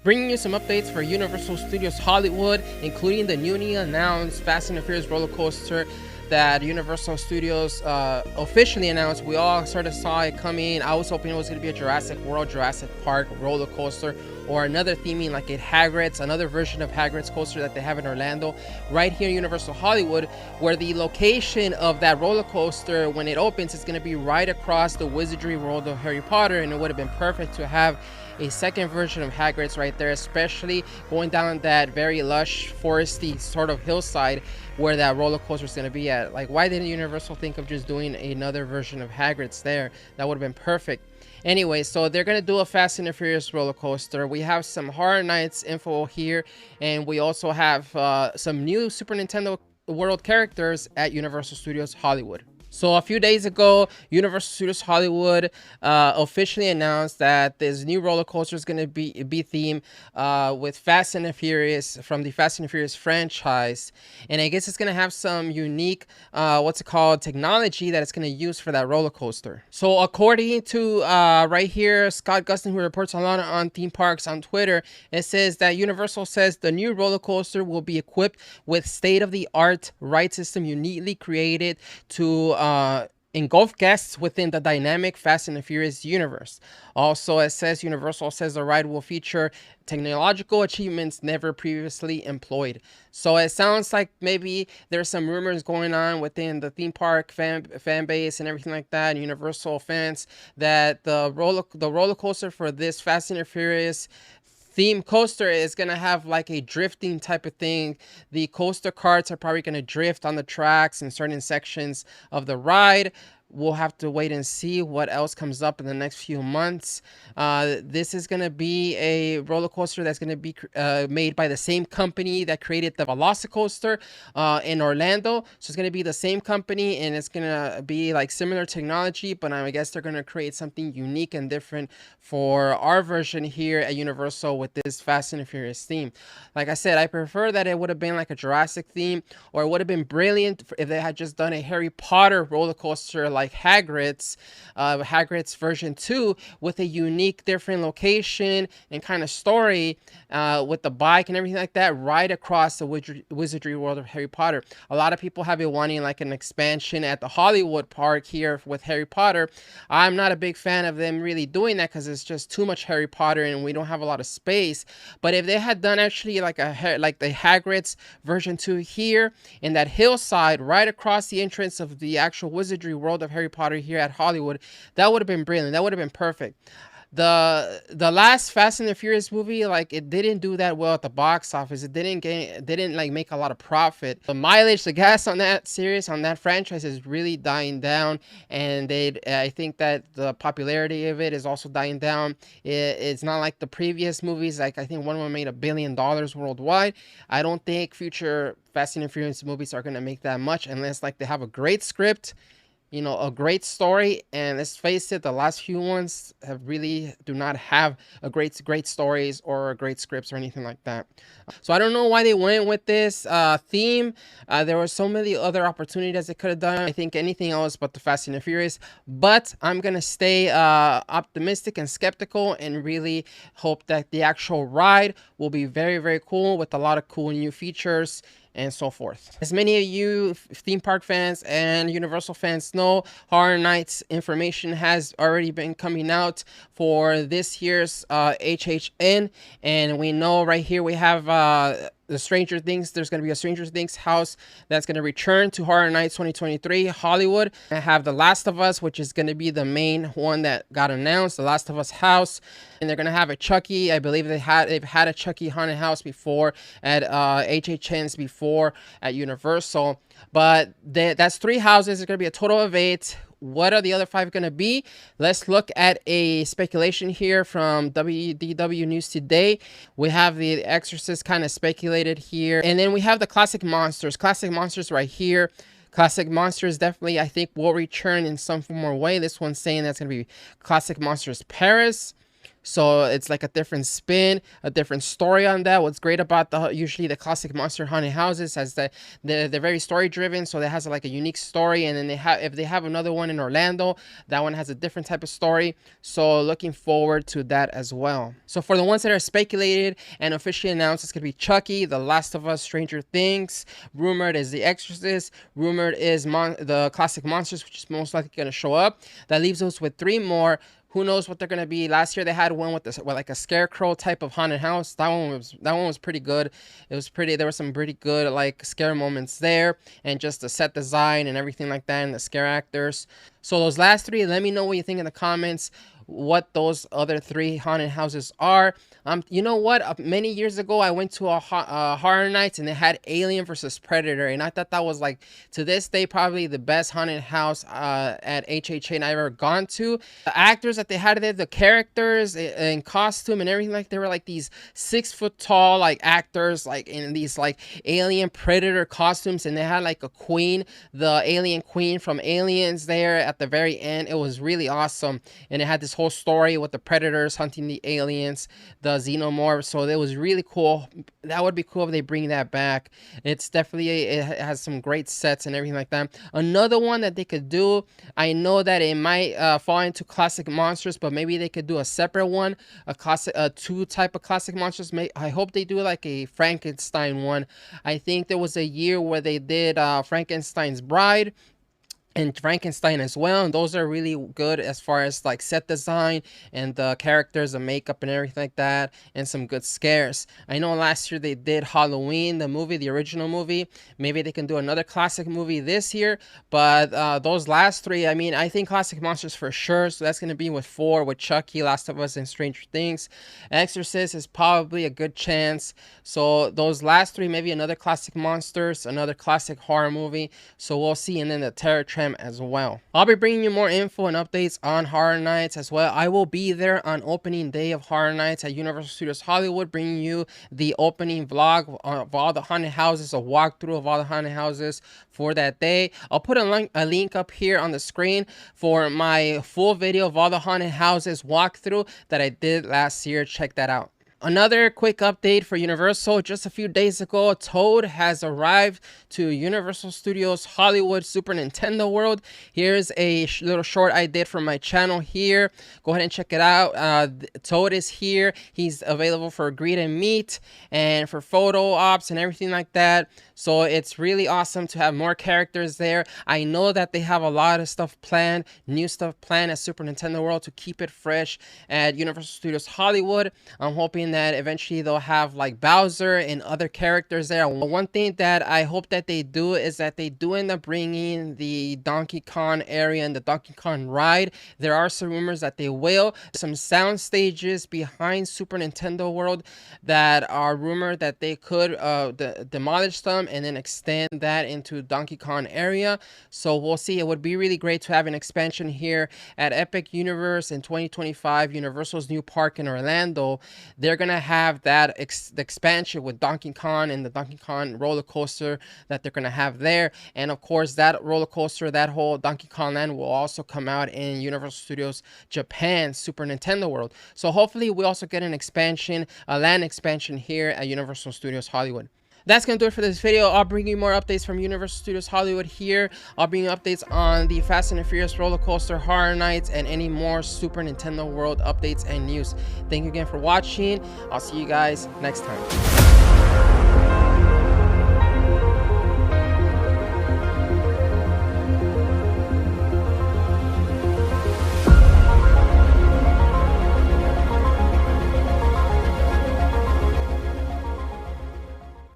bringing you some updates for Universal Studios Hollywood, including the newly announced Fast and the Furious roller coaster that Universal Studios officially announced. We all sort of saw it coming. I was hoping it was going to be a Jurassic World, Jurassic Park roller coaster, or another theming like a Hagrid's, another version of Hagrid's coaster that they have in Orlando, right here in Universal Hollywood, where the location of that roller coaster when it opens is going to be right across the Wizardry World of Harry Potter, and it would have been perfect to have a second version of Hagrid's right there, especially going down that very lush foresty sort of hillside where that roller coaster is going to be at. Like, why didn't Universal think of just doing another version of Hagrid's there? That would have been perfect. Anyway, so they're going to do a Fast and the Furious roller coaster. We have some Horror Nights info here, and we also have some new Super Nintendo World characters at Universal Studios Hollywood. So a few days ago, Universal Studios Hollywood officially announced that this new roller coaster is going to be themed with Fast and the Furious from the Fast and the Furious franchise. And I guess it's going to have some unique, technology that it's going to use for that roller coaster. So according to right here, Scott Gustin, who reports a lot on theme parks on Twitter, it says that Universal says the new roller coaster will be equipped with state-of-the-art ride system uniquely created to engulf guests within the dynamic Fast and the Furious universe. Also, it says Universal says the ride will feature technological achievements never previously employed. So it sounds like maybe there's some rumors going on within the theme park fan base and everything like that, and Universal fans, that the roller coaster for this Fast and the Furious theme coaster is gonna have like a drifting type of thing. The coaster carts are probably gonna drift on the tracks in certain sections of the ride. We'll have to wait and see what else comes up in the next few months. This is going to be a roller coaster that's going to be made by the same company that created the Velocicoaster in Orlando. So it's going to be the same company, and it's going to be like similar technology, but I guess they're going to create something unique and different for our version here at Universal with this Fast and the Furious theme. Like I said, I prefer that it would have been like a Jurassic theme, or it would have been brilliant if they had just done a Harry Potter roller coaster like Hagrid's version 2 with a unique different location and kind of story with the bike and everything like that right across the Wizardry World of Harry Potter. A lot of people have been wanting like an expansion at the Hollywood park here with Harry Potter. I'm not a big fan of them really doing that because it's just too much Harry Potter and we don't have a lot of space. But if they had done actually like the Hagrid's version 2 here in that hillside right across the entrance of the actual Wizardry World of Harry Potter here at Hollywood, that would have been brilliant. That would have been perfect. The last Fast and the Furious movie, like, it didn't do that well at the box office. It didn't like make a lot of profit. The mileage, the gas on that series, on that franchise is really dying down, and I think that the popularity of it is also dying down. It's not like the previous movies. Like, I think one of them made $1 billion worldwide. I don't think future Fast and the Furious movies are going to make that much unless like they have a great script, you know, a great story. And let's face it, the last few ones do not have a great stories or great scripts or anything like that. So I don't know why they went with this theme. There were so many other opportunities they could have done. I think anything else but the Fast and the Furious. But I'm gonna stay optimistic and skeptical and really hope that the actual ride will be very, very cool with a lot of cool new features and so forth. As many of you theme park fans and Universal fans know, Horror Nights information has already been coming out for this year's HHN, and we know right here we have the Stranger Things. There's going to be a Stranger Things house that's going to return to Horror Nights 2023 Hollywood. I have The Last of Us, which is going to be the main one that got announced, The Last of Us house. And they're going to have a Chucky. I believe they've had a Chucky haunted house before at HHNs before at Universal. But that's 3 houses. It's going to be a total of 8. What are the other 5 going to be? Let's look at a speculation here from WDW News Today. We have the Exorcist kind of speculated here. And then we have the Classic Monsters. Classic Monsters right here. Classic Monsters definitely, I think, will return in some form or way. This one's saying that's going to be Classic Monsters Paris. So it's like a different spin, a different story on that. What's great about usually the classic monster haunted houses is that they're very story driven, so it has like a unique story. And then if they have another one in Orlando, that one has a different type of story. So looking forward to that as well. So for the ones that are speculated and officially announced, it's gonna be Chucky, The Last of Us, Stranger Things. Rumored is The Exorcist. Rumored is the classic monsters, which is most likely gonna show up. That leaves us with 3 more. Who knows what they're gonna be? Last year they had one with like a scarecrow type of haunted house. That one was pretty good. It was pretty. There were some pretty good like scare moments there, and just the set design and everything like that, and the scare actors. So those last 3, let me know what you think in the comments. What those other 3 haunted houses are. You know what? Many years ago, I went to a horror nights and they had Alien versus Predator, and I thought that was like, to this day, probably the best haunted house at HHA I've ever gone to. The actors that they had there, the characters in costume and everything, like they were like these 6-foot tall like actors, like in these like Alien Predator costumes, and they had like a queen, the alien queen from Aliens there at the very end. It was really awesome, and it had this whole story with the predators hunting the aliens, the xenomorphs. So it was really cool. That would be cool if they bring that back. It's definitely it has some great sets and everything like that. Another one that they could do, I know that it might fall into classic monsters, but maybe they could do a separate one, a classic 2 type of classic monsters. I hope they do like a Frankenstein one. I think there was a year where they did Frankenstein's Bride and Frankenstein as well, and those are really good as far as like set design and the characters and makeup and everything like that, and some good scares. I know last year they did Halloween, the movie, the original movie. Maybe they can do another classic movie this year, but those last 3, I mean, I think classic monsters for sure. So that's going to be with 4, with Chucky, Last of Us, and Stranger Things. Exorcist is probably a good chance. So those last 3, maybe another classic monsters, another classic horror movie. So we'll see. And then the Terror Tram as well. I'll be bringing you more info and updates on Horror Nights as well. I will be there on opening day of Horror Nights at Universal Studios Hollywood, bringing you the opening vlog of all the haunted houses, a walkthrough of all the haunted houses for that day. I'll put a link up here on the screen for my full video of all the haunted houses walkthrough that I did last year. Check that out. Another quick update for Universal. Just a few days ago, Toad has arrived to Universal Studios Hollywood Super Nintendo World. Here's a little short I did from my channel here. Go ahead and check it out. Toad is here. He's available for greet and meet and for photo ops and everything like that. So it's really awesome to have more characters there. I know that they have a lot of stuff planned, new stuff planned at Super Nintendo World to keep it fresh at Universal Studios Hollywood. I'm hoping that eventually they'll have like Bowser and other characters there. One thing that I hope that they do is that they do end up bringing the Donkey Kong area and the Donkey Kong ride. There are some rumors that they will. Some sound stages behind Super Nintendo World that are rumored that they could demolish them and then extend that into Donkey Kong area. So we'll see. It would be really great to have an expansion here at Epic Universe in 2025, Universal's new park in Orlando. They're gonna have that expansion with Donkey Kong and the Donkey Kong roller coaster that they're gonna have there. And of course, that roller coaster, that whole Donkey Kong Land, will also come out in Universal Studios Japan Super Nintendo World. So hopefully we also get an expansion, a land expansion here at Universal Studios Hollywood. That's going to do it for this video. I'll bring you more updates from Universal Studios Hollywood here. I'll bring you updates on the Fast and Furious roller coaster, Horror Nights, and any more Super Nintendo World updates and news. Thank you again for watching. I'll see you guys next time.